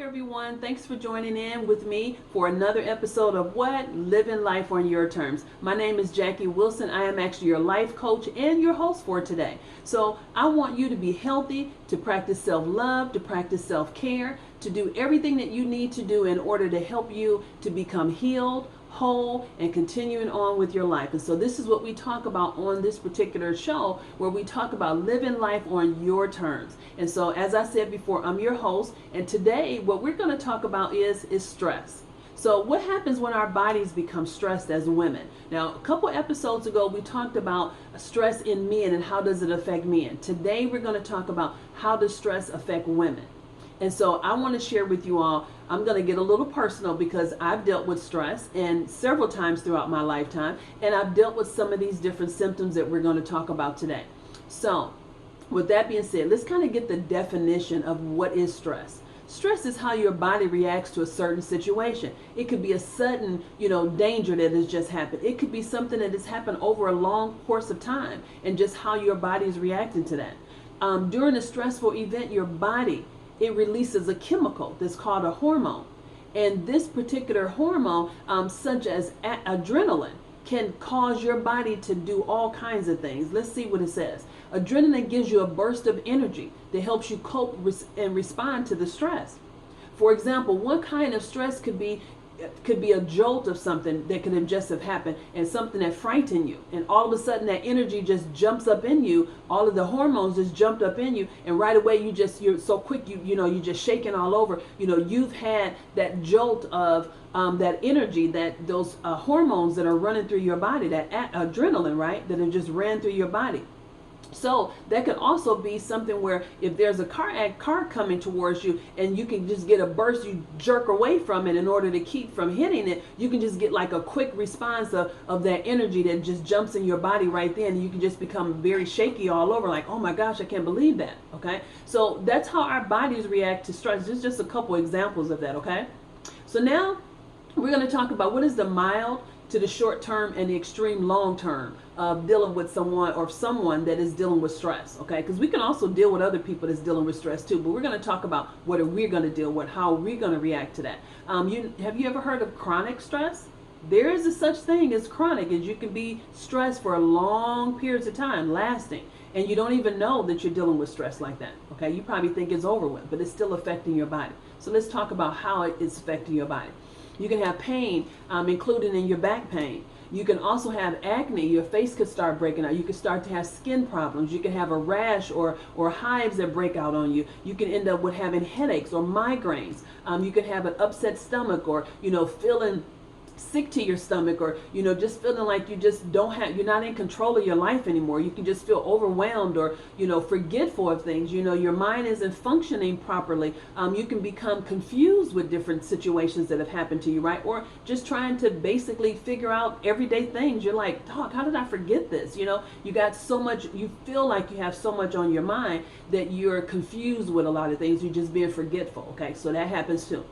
everyone. Thanks for joining in with me for another episode of What? Living Life on Your Terms. My name is Jackie Wilson. I am actually your life coach and your host for today. So I want you to be healthy, to practice self-love, to practice self-care, to do everything that you need to do in order to help you to become healed, whole, and continuing on with your life. And so this is what we talk about on this particular show, where we talk about living life on your terms. And so as I said before, I'm your host, and today what we're going to talk about is stress. So what happens when our bodies become stressed as women? Now, a couple episodes ago, we talked about stress in men and how does it affect men. Today, we're going to talk about how does stress affect women. And so I want to share with you all, I'm going to get a little personal because I've dealt with stress and several times throughout my lifetime, and I've dealt with some of these different symptoms that we're going to talk about today. So with that being said, let's kind of get the definition of what is stress. Stress is how your body reacts to a certain situation. It could be a sudden, danger that has just happened. It could be something that has happened over a long course of time and just how your body is reacting to that. During a stressful event, your body, it releases a chemical that's called a hormone. And this particular hormone, such as adrenaline, can cause your body to do all kinds of things. Let's see what it says. Adrenaline gives you a burst of energy that helps you cope and respond to the stress. For example, one kind of stress could be a jolt of something that could have just have happened and something that frightened you, and all of a sudden that energy just jumps up in you. All of the hormones just jumped up in you, and right away you're so quick, you're just shaking all over. You've had that jolt of that energy, that those hormones that are running through your body, that adrenaline, right, that have just ran through your body. So that could also be something where if there's a car coming towards you and you can just get a burst, you jerk away from it in order to keep from hitting it, you can just get like a quick response of that energy that just jumps in your body right then, and you can just become very shaky all over, like, oh my gosh, I can't believe that. Okay, so that's how our bodies react to stress. There's just a couple examples of that. Okay, so now we're going to talk about what is the mild to the short term and the extreme long term of dealing with someone that is dealing with stress. Okay, because we can also deal with other people that's dealing with stress too, but we're going to talk about what are we going to deal with, how we're going to react to that. Have you ever heard of chronic stress? There is a such thing as chronic, as you can be stressed for long periods of time, lasting, and you don't even know that you're dealing with stress like that. Okay, you probably think it's over with, but it's still affecting your body. So let's talk about how it is affecting your body. You can have pain, including in your back pain. You can also have acne. Your face could start breaking out. You could start to have skin problems. You can have a rash or hives that break out on you. You can end up with having headaches or migraines. You can have an upset stomach, or feeling sick to your stomach, or just feeling like you just you're not in control of your life anymore. You can just feel overwhelmed or forgetful of things. Your mind isn't functioning properly. You can become confused with different situations that have happened to you, right? Or just trying to basically figure out everyday things. You're like, dog, how did I forget this? You got so much, you feel like you have so much on your mind that you're confused with a lot of things. You're just being forgetful. Okay, so that happens too.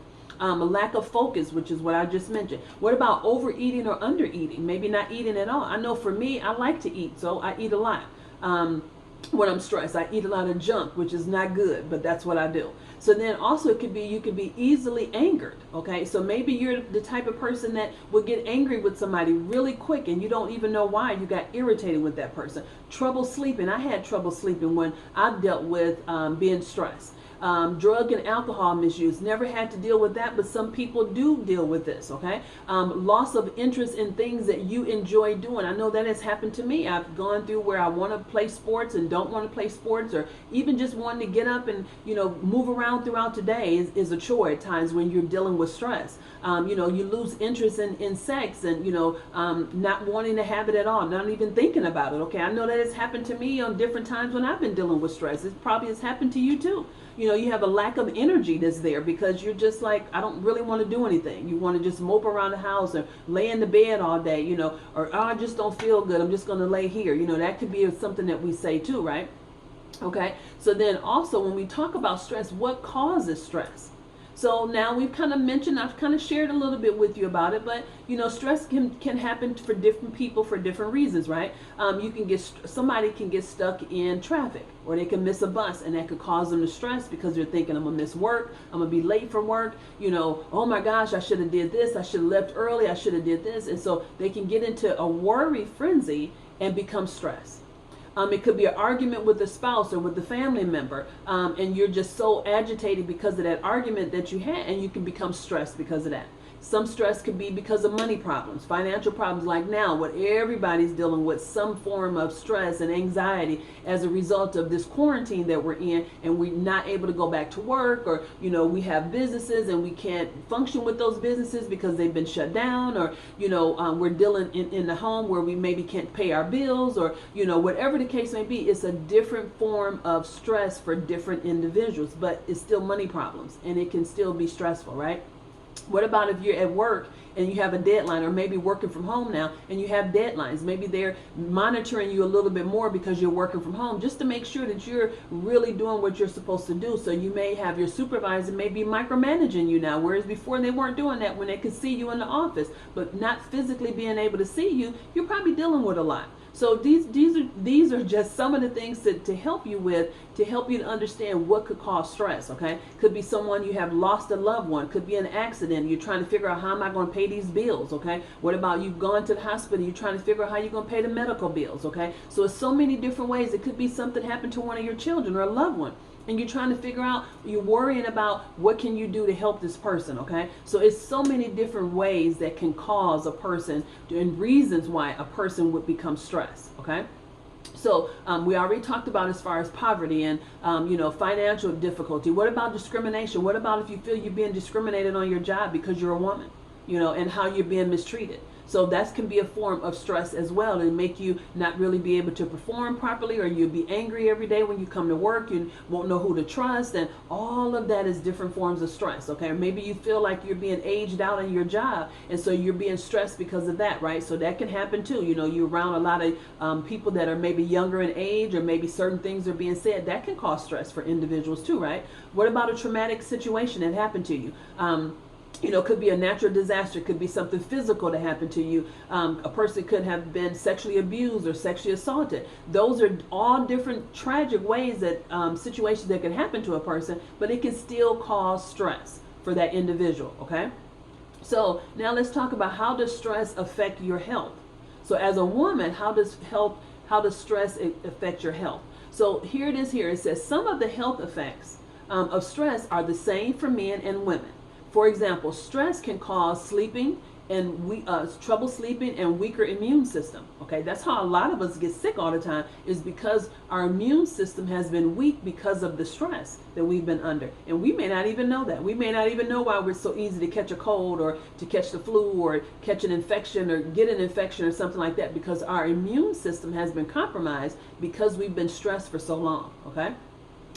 A lack of focus, which is what I just mentioned. What about overeating or undereating? Maybe not eating at all. I know for me, I like to eat, so I eat a lot. When I'm stressed, I eat a lot of junk, which is not good, but that's what I do. So then also it could be, you could be easily angered. Okay, so maybe you're the type of person that will get angry with somebody really quick and you don't even know why. You got irritated with that person. Trouble sleeping. I had trouble sleeping when I dealt with being stressed. Drug and alcohol misuse. Never had to deal with that, but some people do deal with this. Okay, loss of interest in things that you enjoy doing. I know that has happened to me. I've gone through where I want to play sports and don't want to play sports, or even just wanting to get up and move around throughout the day is a chore at times when you're dealing with stress. You lose interest in sex, and not wanting to have it at all, not even thinking about it. Okay, I know that it's happened to me on different times when I've been dealing with stress. It probably has happened to you too. You have a lack of energy that's there because you're just like, I don't really want to do anything. You want to just mope around the house or lay in the bed all day, or I just don't feel good, I'm just going to lay here. That could be something that we say too, right? Okay, so then also when we talk about stress, what causes stress? So now we've kind of mentioned, I've kind of shared a little bit with you about it, but stress can happen for different people for different reasons, right? Somebody can get stuck in traffic, or they can miss a bus, and that could cause them to stress because they're thinking, I'm gonna miss work, I'm gonna be late for work, oh my gosh, I should have did this, I should have left early, I should have did this. And so they can get into a worry frenzy and become stressed. It could be an argument with the spouse or with the family member, and you're just so agitated because of that argument that you had, and you can become stressed because of that. Some stress could be because of money problems, financial problems, like now, what everybody's dealing with, some form of stress and anxiety as a result of this quarantine that we're in, and we're not able to go back to work, or, we have businesses and we can't function with those businesses because they've been shut down, or, we're dealing in the home where we maybe can't pay our bills, or, whatever the case may be. It's a different form of stress for different individuals, but it's still money problems, and it can still be stressful, right? What about if you're at work and you have a deadline, or maybe working from home now and you have deadlines? Maybe they're monitoring you a little bit more because you're working from home, just to make sure that you're really doing what you're supposed to do. So you may have your supervisor maybe micromanaging you now, whereas before they weren't doing that when they could see you in the office, but not physically being able to see you, you're probably dealing with a lot. So these are just some of the things to help you to understand what could cause stress, okay? Could be someone, you have lost a loved one, could be an accident, you're trying to figure out, how am I going to pay these bills, okay? What about you've gone to the hospital, you're trying to figure out how you're going to pay the medical bills, okay? So it's so many different ways. It could be something happened to one of your children or a loved one, and you're trying to figure out, you're worrying about what can you do to help this person, okay? So it's so many different ways that can cause a person, and reasons why a person would become stressed, okay? So we already talked about as far as poverty and, financial difficulty. What about discrimination? What about if you feel you're being discriminated on your job because you're a woman, and how you're being mistreated? So that can be a form of stress as well, and make you not really be able to perform properly, or you'll be angry every day when you come to work. You won't know who to trust, and all of that is different forms of stress, okay? Or maybe you feel like you're being aged out in your job, and so you're being stressed because of that, right? So that can happen too. You're around a lot of people that are maybe younger in age, or maybe certain things are being said. That can cause stress for individuals too, right? What about a traumatic situation that happened to you? Could be a natural disaster, could be something physical that happened to you. A person could have been sexually abused or sexually assaulted. Those are all different tragic ways that situations that can happen to a person, but it can still cause stress for that individual, okay? So now let's talk about, how does stress affect your health? So as a woman, how does stress affect your health? So here it is here. It says some of the health effects of stress are the same for men and women. For example, stress can cause sleeping and trouble sleeping and weaker immune system. Okay, that's how a lot of us get sick all the time, is because our immune system has been weak because of the stress that we've been under. And we may not even know that. We may not even know why we're so easy to catch a cold, or to catch the flu, or catch an infection, or get an infection or something like that, because our immune system has been compromised because we've been stressed for so long, okay?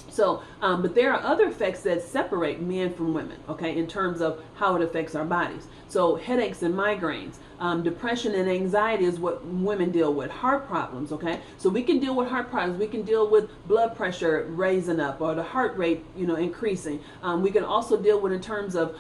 So, but there are other effects that separate men from women, okay, in terms of how it affects our bodies. So headaches and migraines, depression and anxiety is what women deal with. Heart problems, okay? So we can deal with heart problems. We can deal with blood pressure raising up, or the heart rate, increasing. We can also deal with in terms of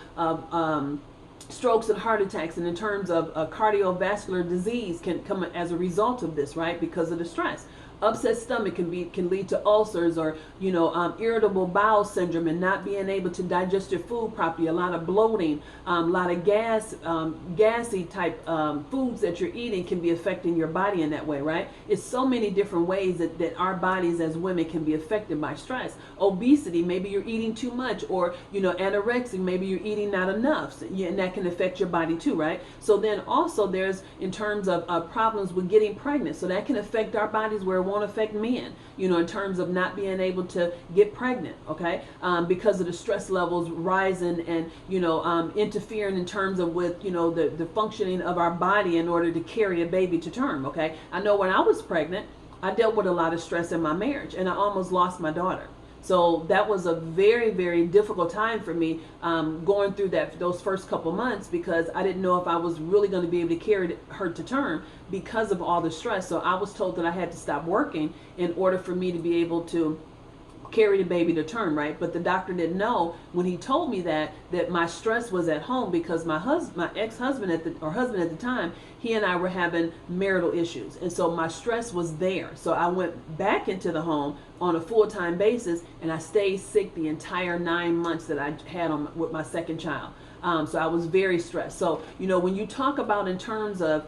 strokes and heart attacks, and in terms of cardiovascular disease can come as a result of this, right? Because of the stress. Upset stomach can lead to ulcers, or irritable bowel syndrome, and not being able to digest your food properly. A lot of bloating, a lot of gassy type foods that you're eating can be affecting your body in that way, right? It's so many different ways that our bodies as women can be affected by stress. Obesity, maybe you're eating too much, or anorexia, maybe you're eating not enough, and that can affect your body too, right? So then also there's, in terms of problems with getting pregnant, so that can affect our bodies where it won't affect men, in terms of not being able to get pregnant, okay, because of the stress levels rising, and interfering in terms of with the functioning of our body in order to carry a baby to term, okay? I know when I was pregnant, I dealt with a lot of stress in my marriage, and I almost lost my daughter. So that was a very, very difficult time for me, going through those first couple months, because I didn't know if I was really going to be able to carry her to term because of all the stress. So I was told that I had to stop working in order for me to be able to carry the baby to term, right? But the doctor didn't know when he told me that my stress was at home because my ex-husband husband at the time, he and I were having marital issues. And so my stress was there. So I went back into the home on a full-time basis, and I stayed sick the entire 9 months that I had with my second child. So I was very stressed. So, when you talk about in terms of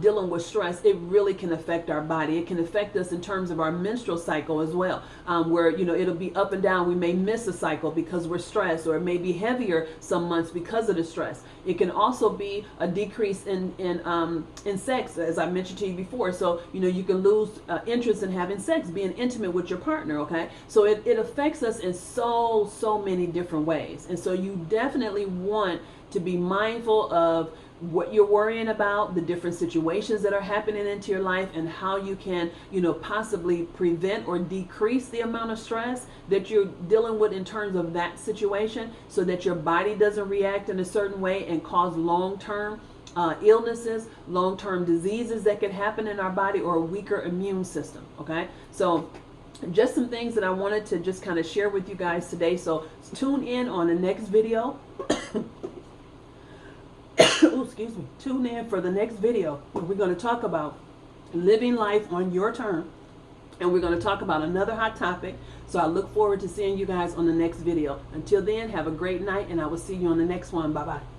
dealing with stress, it really can affect our body. It can affect us in terms of our menstrual cycle as well, where, it'll be up and down. We may miss a cycle because we're stressed, or it may be heavier some months because of the stress. It can also be a decrease in sex, as I mentioned to you before. So, you can lose interest in having sex, being intimate with your partner, okay? So it affects us in so many different ways. And so you definitely want to be mindful of what you're worrying about, the different situations that are happening into your life, and how you can, possibly prevent or decrease the amount of stress that you're dealing with in terms of that situation, so that your body doesn't react in a certain way and cause long-term illnesses, long-term diseases that can happen in our body, or a weaker immune system, okay? So just some things that I wanted to just kind of share with you guys today. So tune in on the next video. Ooh, excuse me. Tune in for the next video where we're going to talk about living life on your term. And we're going to talk about another hot topic. So I look forward to seeing you guys on the next video. Until then, have a great night, and I will see you on the next one. Bye-bye.